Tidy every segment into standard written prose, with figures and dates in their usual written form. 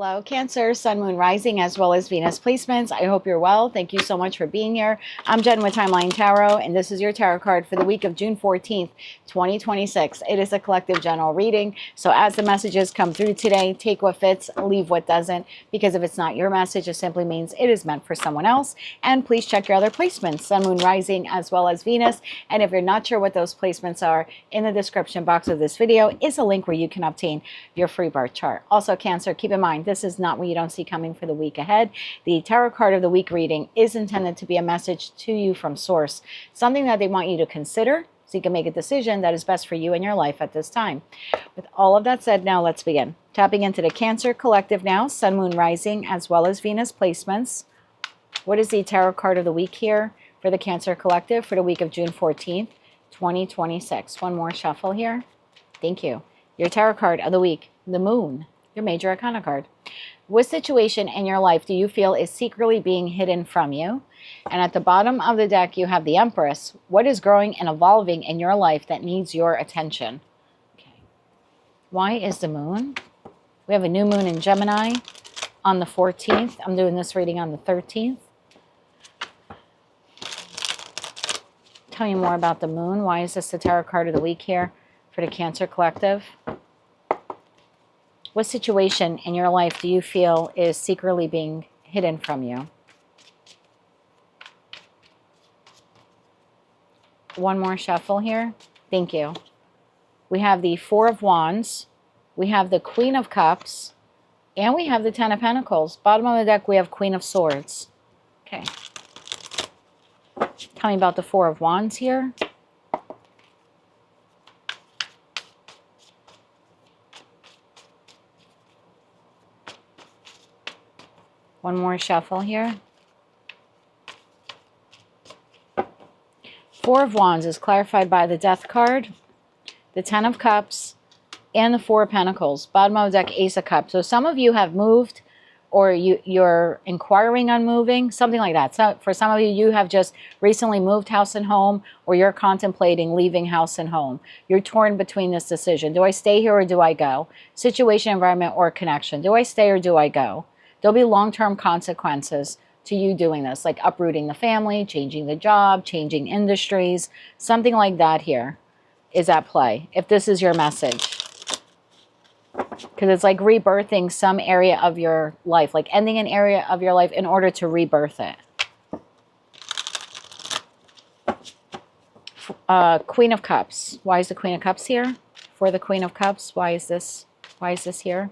Hello, Cancer, Sun, Moon, Rising, as well as Venus placements. I hope you're well. Thank you so much for being here. I'm Jen with Timeline Tarot, and this is your tarot card for the week of June 14th, 2026. It is a collective general reading, so as the messages come through today, take what fits, leave what doesn't, because if it's not your message, it simply means it is meant for someone else. And please check your other placements, Sun, Moon, Rising, as well as Venus. And if you're not sure what those placements are, in the description box of this video is a link where you can obtain your free birth chart. Also, Cancer, keep in mind, this is not what you don't see coming for the week ahead. The tarot card of the week reading is intended to be a message to you from source, something that they want you to consider so you can make a decision that is best for you in your life at this time. With all of that said, now let's begin. Tapping into the Cancer collective now, Sun, Moon, Rising, as well as Venus placements. What is the tarot card of the week here for the Cancer collective for the week of June 14th, 2026? One more shuffle here. Thank you. Your tarot card of the week, the Moon, your major arcana card. What situation in your life do you feel is secretly being hidden from you? And at the bottom of the deck, you have the Empress. What is growing and evolving in your life that needs your attention? Okay. Why is the Moon? We have a new moon in Gemini on the 14th. I'm doing this reading on the 13th. Tell you more about the Moon. Why is this the tarot card of the week here for the Cancer collective? What situation in your life do you feel is secretly being hidden from you? One more shuffle here. Thank you. We have the Four of Wands. We have the Queen of Cups. And we have the Ten of Pentacles. Bottom of the deck, we have Queen of Swords. Okay. Tell me about the Four of Wands here. One more shuffle here. Four of Wands is clarified by the Death card, the Ten of Cups, and the Four of Pentacles. Bottom of the deck, Ace of Cups. So some of you have moved, or you're inquiring on moving, something like that. So for some of you, you have just recently moved house and home, or you're contemplating leaving house and home. You're torn between this decision. Do I stay here or do I go? Situation, environment, or connection. Do I stay or do I go? There'll be long-term consequences to you doing this, like uprooting the family, changing the job, changing industries. Something like that here is at play, if this is your message. Because it's like rebirthing some area of your life, like ending an area of your life in order to rebirth it. Queen of Cups. Why is the Queen of Cups here? For the Queen of Cups, why is this here?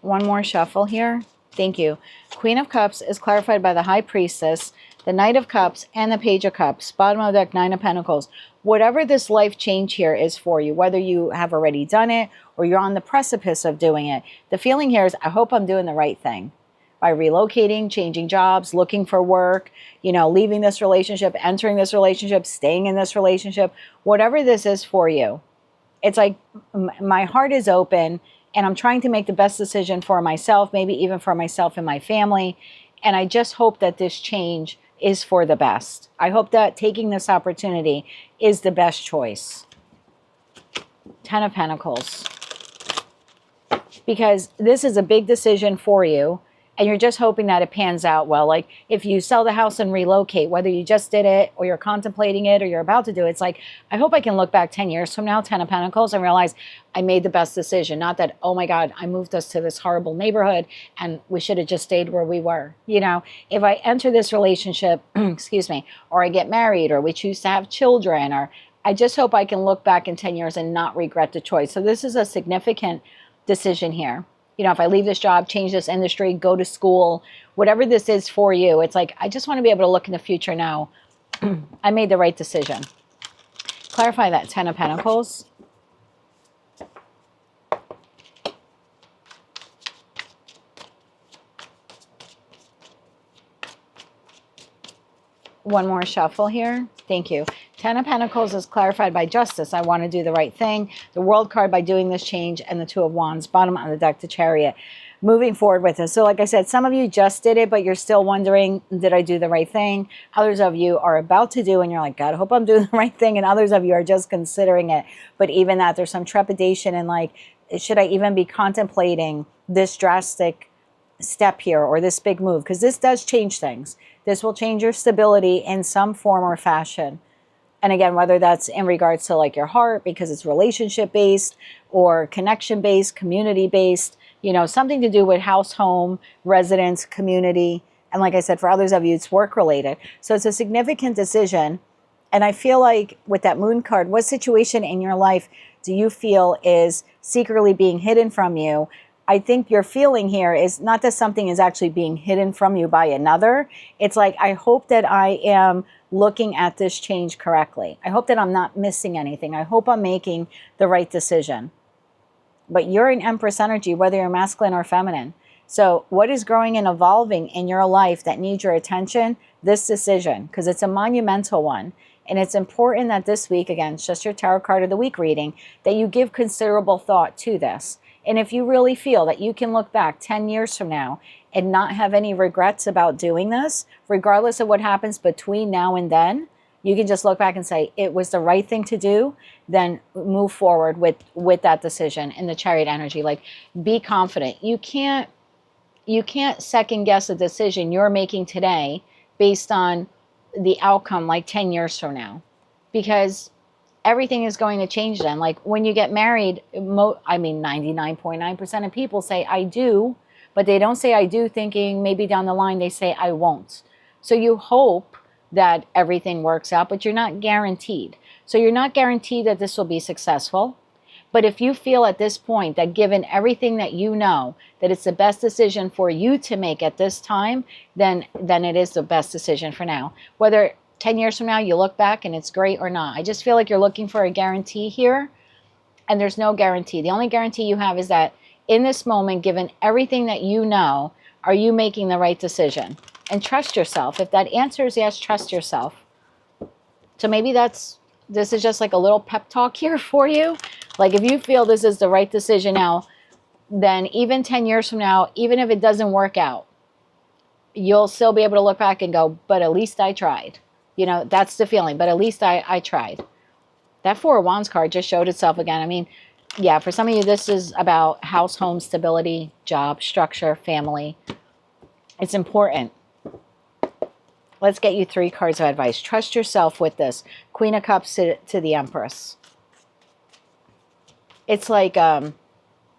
One more shuffle here. Thank you. Queen of Cups is clarified by the High Priestess, the Knight of Cups, and the Page of Cups. Bottom of the deck, Nine of Pentacles. Whatever this life change here is for you, whether you have already done it or you're on the precipice of doing it, the feeling here is, I hope I'm doing the right thing. By relocating, changing jobs, looking for work, leaving this relationship, entering this relationship, staying in this relationship, whatever this is for you. It's like my heart is open, and I'm trying to make the best decision for myself, maybe even for myself and my family. And I just hope that this change is for the best. I hope that taking this opportunity is the best choice. Ten of Pentacles. Because this is a big decision for you, and you're just hoping that it pans out well. Like if you sell the house and relocate, whether you just did it or you're contemplating it or you're about to do it, it's like, I hope I can look back 10 years from now, 10 of Pentacles, and realize I made the best decision. Not that, oh my God, I moved us to this horrible neighborhood and we should have just stayed where we were. If I enter this relationship, excuse me, or I get married, or we choose to have children, or I just hope I can look back in 10 years and not regret the choice. So this is a significant decision here. If I leave this job, change this industry, go to school, whatever this is for you, it's like, I just want to be able to look in the future now. I made the right decision. Clarify that Ten of Pentacles. One more shuffle here. Thank you. Ten of Pentacles is clarified by Justice. I want to do the right thing. The World card by doing this change, and the Two of Wands. Bottom of the deck, the Chariot. moving forward with this. So like I said, some of you just did it, but you're still wondering, did I do the right thing? Others of you are about to do, and you're like, God, I hope I'm doing the right thing. And others of you are just considering it. But even that, there's some trepidation and like, should I even be contemplating this drastic step here or this big move? Because this does change things. This will change your stability in some form or fashion. And again, whether that's in regards to like your heart, because it's relationship based or connection based, community based, you know, something to do with house, home, residence, community. And like I said, for others of you, it's work related. So it's a significant decision. And I feel like with that moon card, what situation in your life do you feel is secretly being hidden from you? I think your feeling here is not that something is actually being hidden from you by another. It's like, I hope that I am looking at this change correctly. I hope that I'm not missing anything. I hope I'm making the right decision. But you're an Empress energy, whether you're masculine or feminine. So what is growing and evolving in your life that needs your attention? This decision, because it's a monumental one. And it's important that this week, again, it's just your tarot card of the week reading, that you give considerable thought to this. And if you really feel that you can look back 10 years from now and not have any regrets about doing this, regardless of what happens between now and then, you can just look back and say, it was the right thing to do, then move forward with that decision in the Chariot energy. Like, be confident. You can't second guess a decision you're making today based on the outcome like 10 years from now, because everything is going to change then. Like when you get married, 99.9% of people say I do, but they don't say I do thinking maybe down the line they say I won't. So you hope that everything works out, but you're not guaranteed. So you're not guaranteed that this will be successful. But if you feel at this point that given everything that you know, that it's the best decision for you to make at this time, then it is the best decision for now. Whether 10 years from now you look back and it's great or not. I just feel like you're looking for a guarantee here, and there's no guarantee. The only guarantee you have is that in this moment, given everything that you know, are you making the right decision? And trust yourself. If that answer is yes, trust yourself. So maybe this is just like a little pep talk here for you. Like if you feel this is the right decision now, then even 10 years from now, even if it doesn't work out, you'll still be able to look back and go, but at least I tried. You know, that's the feeling, but at least I tried. That Four of Wands card just showed itself again. I mean, yeah, for some of you, this is about house, home, stability, job, structure, family. It's important. Let's get you 3 cards of advice. Trust yourself with this. Queen of Cups to the Empress. It's like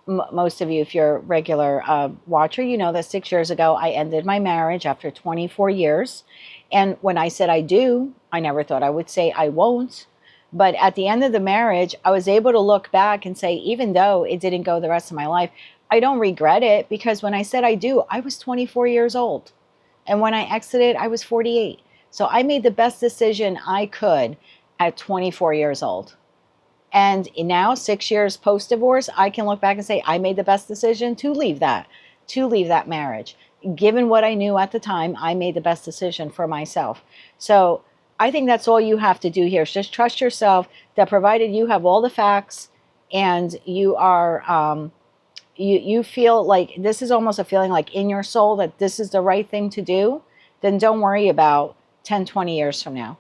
most of you, if you're a regular watcher, you know that 6 years ago, I ended my marriage after 24 years. And when I said I do, I never thought I would say I won't. But at the end of the marriage, I was able to look back and say, even though it didn't go the rest of my life, I don't regret it, because when I said I do, I was 24 years old. And when I exited, I was 48. So I made the best decision I could at 24 years old. And now, 6 years post-divorce, I can look back and say, I made the best decision to leave that marriage. Given what I knew at the time, I made the best decision for myself. So I think that's all you have to do here is just trust yourself, that provided you have all the facts and you are, you feel like this is almost a feeling like in your soul that this is the right thing to do, then don't worry about 10, 20 years from now.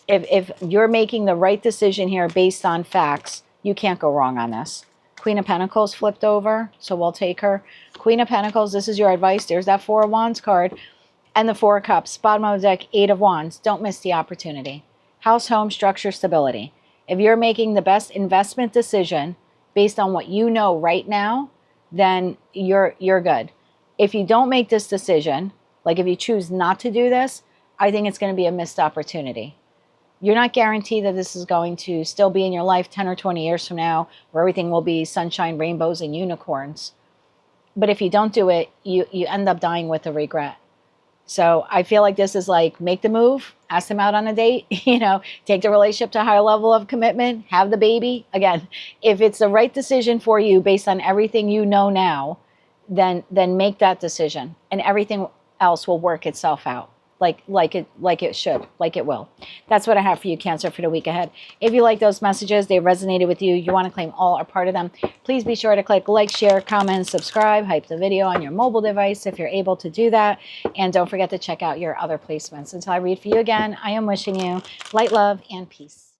If you're making the right decision here based on facts, you can't go wrong on this. Queen of Pentacles flipped over, so we'll take her. Queen of Pentacles, this is your advice. There's that Four of Wands card. And the Four of Cups. Bottom of the deck, 8 of Wands. Don't miss the opportunity. House, home, structure, stability. If you're making the best investment decision based on what you know right now, then you're good. If you don't make this decision, like if you choose not to do this, I think it's going to be a missed opportunity. You're not guaranteed that this is going to still be in your life 10 or 20 years from now, where everything will be sunshine, rainbows, and unicorns. But if you don't do it, you end up dying with a regret. So I feel like this is like, make the move, ask them out on a date, you know, take the relationship to a higher level of commitment, have the baby. Again, if it's the right decision for you based on everything you know now, then make that decision, and everything else will work itself out. Like it should, like it will. That's what I have for you, Cancer, for the week ahead. If you like those messages, they resonated with you, you want to claim all or part of them, please be sure to click like, share, comment, subscribe, hype the video on your mobile device if you're able to do that. And don't forget to check out your other placements. Until I read for you again, I am wishing you light, love, and peace.